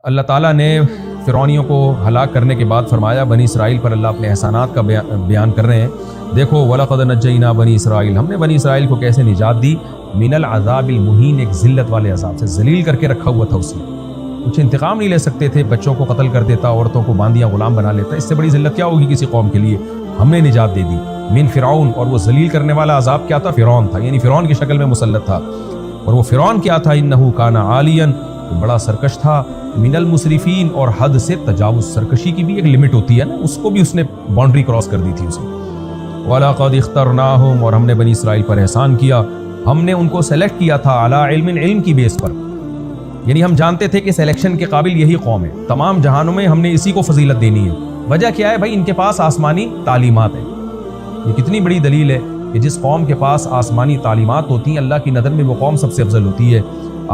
اللہ تعالیٰ نے فرعونیوں کو ہلاک کرنے کے بعد فرمایا، بنی اسرائیل پر اللہ اپنے احسانات کا بیان کر رہے ہیں، دیکھو وَلَقَدْ نَجَّيْنَا بنی اسرائیل، ہم نے بنی اسرائیل کو کیسے نجات دی، من العذاب المہین، ایک ذلت والے عذاب سے، ذلیل کر کے رکھا ہوا تھا اس نے، کچھ انتقام نہیں لے سکتے تھے، بچوں کو قتل کر دیتا، عورتوں کو باندیاں غلام بنا لیتا، اس سے بڑی ذلت کیا ہوگی کسی قوم کے لیے، ہم نے نجات دے دی من فرعون، اور وہ ذلیل کرنے والا عذاب کیا تھا، فرعون تھا، یعنی فرعون کی شکل میں مسلط تھا، اور وہ فرعون کیا تھا، انہ کان عالیا، بڑا سرکش تھا، من المسرفین، اور حد سے تجاوز، سرکشی کی بھی ایک لمٹ ہوتی ہے نا، اس کو بھی اس نے باؤنڈری کراس کر دی تھی اسے، وَلَقَدْ اخْتَرْنَاهُمْ، اور ہم نے بنی اسرائیل پر احسان کیا، ہم نے ان کو سلیکٹ کیا تھا علی علم، علم کی بیس پر، یعنی ہم جانتے تھے کہ سلیکشن کے قابل یہی قوم ہے، تمام جہانوں میں ہم نے اسی کو فضیلت دینی ہے، وجہ کیا ہے بھائی، ان کے پاس آسمانی تعلیمات ہے، یہ کتنی بڑی دلیل ہے کہ جس قوم کے پاس آسمانی تعلیمات ہوتی ہیں اللہ کی نظر میں وہ قوم سب سے افضل ہوتی ہے۔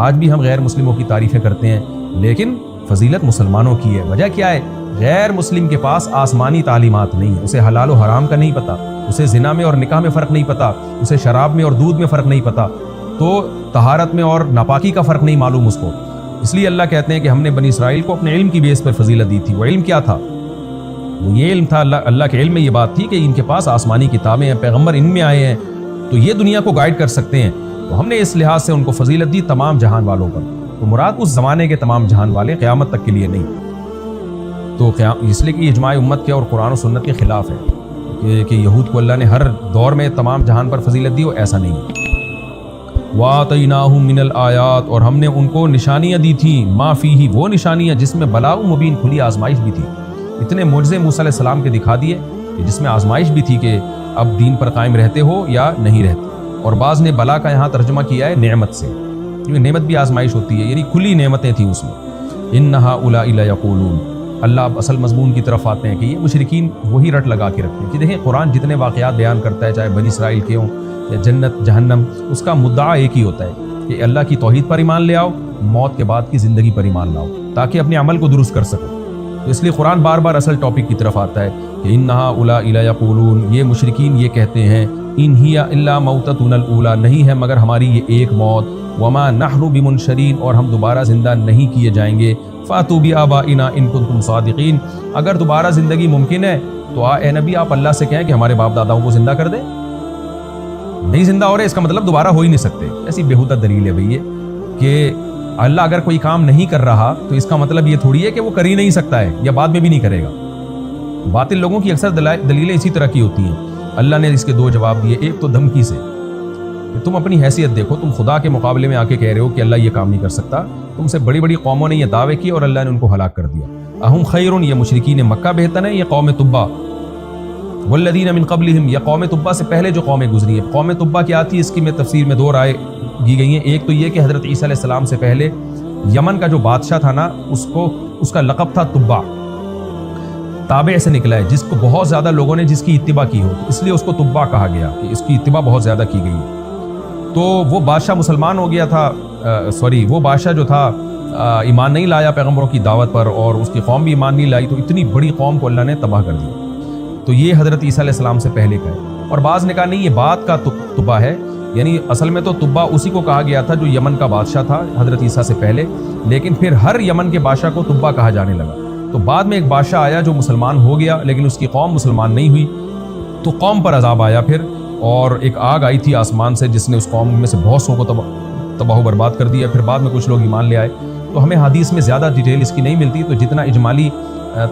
آج بھی ہم غیر مسلموں کی تعریفیں کرتے ہیں لیکن فضیلت مسلمانوں کی ہے، وجہ کیا ہے، غیر مسلم کے پاس آسمانی تعلیمات نہیں ہے، اسے حلال و حرام کا نہیں پتہ، اسے زنا میں اور نکاح میں فرق نہیں پتہ، اسے شراب میں اور دودھ میں فرق نہیں پتہ، تو طہارت میں اور ناپاکی کا فرق نہیں معلوم اس کو، اس لیے اللہ کہتے ہیں کہ ہم نے بنی اسرائیل کو اپنے علم کی بیس پر فضیلت دی تھی۔ وہ علم کیا تھا، وہ یہ علم تھا، اللہ کے علم میں یہ بات تھی کہ ان کے پاس آسمانی کتابیں ہیں، پیغمبر ان میں آئے ہیں تو یہ دنیا کو گائیڈ کر سکتے ہیں، تو ہم نے اس لحاظ سے ان کو فضیلت دی تمام جہان والوں پر، تو مراد اس زمانے کے تمام جہان والے، قیامت تک کے لیے نہیں، تو اس لیے کہ اجماع امت کے اور قرآن و سنت کے خلاف ہے کہ یہود کو اللہ نے ہر دور میں تمام جہان پر فضیلت دی، وہ ایسا نہیں ہے۔ وَآتَيْنَاهُم مِّنَ الْآيَاتِ، اور ہم نے ان کو نشانیاں دی تھیں، ما فیہ، وہ نشانیاں جس میں بلاء مبین، کھلی آزمائش بھی تھی، اتنے معجزے موسیٰ علیہ السلام کے دکھا دیے کہ جس میں آزمائش بھی تھی کہ اب دین پر قائم رہتے ہو یا نہیں رہتے، اور بعض نے بلا کا یہاں ترجمہ کیا ہے نعمت سے، کیونکہ نعمت بھی آزمائش ہوتی ہے، یعنی کھلی نعمتیں تھیں اس میں۔ اِنَّ هَؤُلَاءِ لَيَقُولُونَ، اللہ اب اصل مضمون کی طرف آتے ہیں کہ یہ مشرکین وہی رٹ لگا کے رکھتے ہیں کہ دیکھیں قرآن جتنے واقعات بیان کرتا ہے، چاہے بنی اسرائیل کے ہوں یا جنت جہنم، اس کا مدعا ایک ہی ہوتا ہے کہ اللہ کی توحید پر ایمان لے آؤ، موت کے بعد کی زندگی پر ایمان لاؤ تاکہ اپنے عمل کو درست کر سکو، تو اس لیے قرآن بار بار اصل ٹاپک کی طرف آتا ہے کہ اِنَّ هَؤُلَاءِ لَيَقُولُونَ، یہ مشرکین یہ کہتے ہیں، اِنْ هِیَ إِلَّا مَوْتَتُنَا الْأُولَىٰ، نہیں ہے مگر ہماری یہ ایک موت، وَمَا نَحْنُ بِمُنشَرِينَ، اور ہم دوبارہ زندہ نہیں کیے جائیں گے، فَأْتُوا بِآبَائِنَا إِن كُنتُمْ صَادِقِينَ، اگر دوبارہ زندگی ممکن ہے تو اے نبی آپ اللہ سے کہیں کہ ہمارے باپ داداؤں کو زندہ کر دیں، نہیں زندہ ہو رہے اس کا مطلب دوبارہ ہو ہی نہیں سکتے، ایسی بےہودہ دلیل ہے بھئی یہ کہ اللہ اگر کوئی کام نہیں کر رہا تو اس کا مطلب یہ تھوڑی ہے کہ وہ کر ہی نہیں سکتا ہے یا بعد میں بھی نہیں کرے گا۔ باطل لوگوں کی اکثر دلیلیں اسی طرح کی ہوتی ہیں۔ اللہ نے اس کے دو جواب دیے، ایک تو دھمکی سے کہ تم اپنی حیثیت دیکھو، تم خدا کے مقابلے میں آ کے کہہ رہے ہو کہ اللہ یہ کام نہیں کر سکتا، تم سے بڑی بڑی قوموں نے یہ دعوے کیے اور اللہ نے ان کو ہلاک کر دیا۔ اہم خیرون، یہ مشرکین مکہ بہتر ہے، یہ قوم تبا، والذین من قبلہم، یہ قوم تبا سے پہلے جو قومیں گزری ہیں۔ قوم تبا کیا تھی، اس کی میں تفسیر میں دو رائے دی گئی ہیں، ایک تو یہ کہ حضرت عیسیٰ علیہ السلام سے پہلے یمن کا جو بادشاہ تھا نا، اس کا لقب تھا تبا، تابع سے نکلا ہے، جس کو بہت زیادہ لوگوں نے جس کی اتباع کی ہو، اس لیے اس کو تبا کہا گیا کہ اس کی اتباع بہت زیادہ کی گئی۔ تو وہ بادشاہ مسلمان ہو گیا تھا، وہ بادشاہ جو تھا ایمان نہیں لایا پیغمبروں کی دعوت پر، اور اس کی قوم بھی ایمان نہیں لائی، تو اتنی بڑی قوم کو اللہ نے تباہ کر دیا۔ تو یہ حضرت عیسیٰ علیہ السلام سے پہلے کا ہے، اور بعض نے کہا نہیں، یہ بعد کا تبا ہے، یعنی اصل میں تو تبا اسی کو کہا گیا تھا جو یمن کا بادشاہ تھا حضرت عیسیٰ سے پہلے، لیکن پھر ہر یمن کے بادشاہ کو تبا کہا جانے لگا۔ تو بعد میں ایک بادشاہ آیا جو مسلمان ہو گیا لیکن اس کی قوم مسلمان نہیں ہوئی، تو قوم پر عذاب آیا پھر، اور ایک آگ آئی تھی آسمان سے جس نے اس قوم میں سے بہت سو کو تباہ و برباد کر دیا، پھر بعد میں کچھ لوگ ایمان لے آئے۔ تو ہمیں حدیث میں زیادہ ڈیٹیل اس کی نہیں ملتی، تو جتنا اجمالی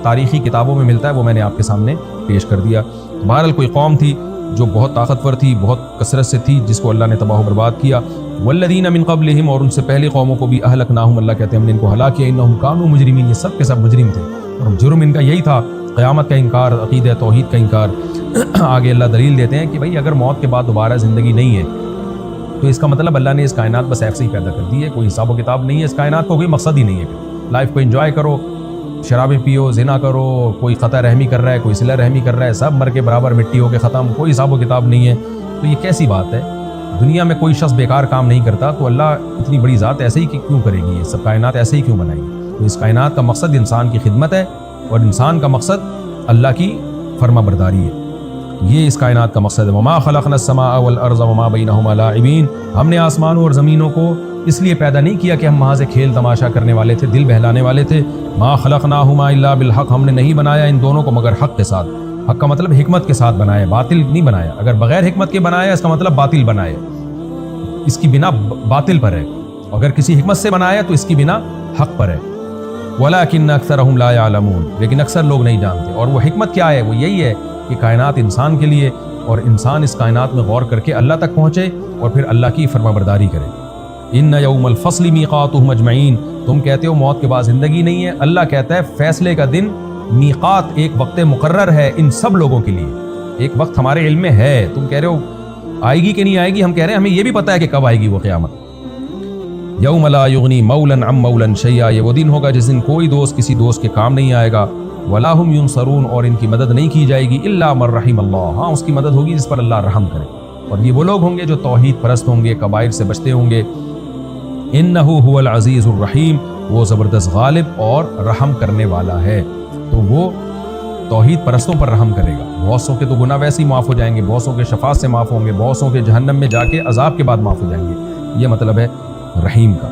تاریخی کتابوں میں ملتا ہے وہ میں نے آپ کے سامنے پیش کر دیا۔ بہرحال کوئی قوم تھی جو بہت طاقتور تھی، بہت کثرت سے تھی، جس کو اللہ نے تباہ و برباد کیا۔ والذین من قبلہم، اور ان سے پہلے قوموں کو بھی اہلکناہم، اللہ کہتے ہیں ہم نے ان کو ہلاک کیا، انہم کانوا مجرمین، یہ سب کے سب مجرم تھے، اور جرم ان کا یہی تھا، قیامت کا انکار، عقیدہ توحید کا انکار۔ آگے اللہ دلیل دیتے ہیں کہ بھئی اگر موت کے بعد دوبارہ زندگی نہیں ہے تو اس کا مطلب اللہ نے اس کائنات بس ایسے ہی پیدا کر دی ہے، کوئی حساب و کتاب نہیں ہے، اس کائنات کو کوئی مقصد ہی نہیں ہے، لائف کو انجوائے کرو، شرابیں پیو، زنا کرو، کوئی قطع رحمی کر رہا ہے، کوئی صلہ رحمی کر رہا ہے، سب مر کے برابر مٹی ہو کے ختم، کوئی حساب و کتاب نہیں ہے۔ تو یہ کیسی بات ہے، دنیا میں کوئی شخص بیکار کام نہیں کرتا، تو اللہ اتنی بڑی ذات ایسے ہی کیوں کرے گی، یہ سب کائنات ایسے ہی کیوں بنائے گی؟ تو اس کائنات کا مقصد انسان کی خدمت ہے، اور انسان کا مقصد اللہ کی فرما برداری ہے، یہ اس کائنات کا مقصد ہے۔ وما خلقنا السماء والارض وما بینہما لاعبین، ہم نے آسمانوں اور زمینوں کو اس لیے پیدا نہیں کیا کہ ہم وہاں سے کھیل تماشا کرنے والے تھے، دل بہلانے والے تھے۔ ما خلقناہما الا بالحق، ہم نے نہیں بنایا ان دونوں کو مگر حق کے ساتھ۔ حق کا مطلب حکمت کے ساتھ بنایا، باطل نہیں بنایا۔ اگر بغیر حکمت کے بنایا اس کا مطلب باطل بنایا، اس کی بنا باطل پر ہے۔ اگر کسی حکمت سے بنایا تو اس کی بنا حق پر ہے۔ وَلَٰكِنَّ أَكْثَرَهُمْ لَا يَعْلَمُونَ، لیکن اکثر لوگ نہیں جانتے۔ اور وہ حکمت کیا ہے؟ وہ یہی ہے کہ کائنات انسان کے لیے، اور انسان اس کائنات میں غور کر کے اللہ تک پہنچے اور پھر اللہ کی فرما برداری کرے۔ إِنَّ يَوْمَ الْفَصْلِ مِيقَاتُهُمْ أَجْمَعِينَ، تم کہتے ہو موت کے بعد زندگی نہیں ہے، اللہ کہتا ہے فیصلے کا دن، میقات ایک وقت مقرر ہے ان سب لوگوں کے لیے۔ ایک وقت ہمارے علم میں ہے، تم کہہ رہے ہو آئے گی کہ نہیں آئے گی، ہم کہہ رہے ہیں ہمیں یہ بھی پتہ ہے کہ کب آئے گی وہ قیامت۔ یوم لا یغنی مولا عن مولا شیئا، یہ وہ دن ہوگا جس دن کوئی دوست کسی دوست کے کام نہیں آئے گا۔ ولا هم ینصرون، اور ان کی مدد نہیں کی جائے گی، الا من رحم اللہ، ہاں اس کی مدد ہوگی جس پر اللہ رحم کرے۔ اور یہ وہ لوگ ہوں گے جو توحید پرست ہوں گے، کبائر سے بچتے ہوں گے۔ انہ هو العزیز الرحیم، وہ زبردست غالب اور رحم کرنے والا ہے، تو وہ توحید پرستوں پر رحم کرے گا۔ بہت سو کے تو گناہ ویسے ہی معاف ہو جائیں گے، بہت سو کے شفاعت سے معاف ہوں گے، بہت سو کے جہنم میں جا کے عذاب کے بعد معاف ہو جائیں گے۔ یہ مطلب ہے رحیم کا۔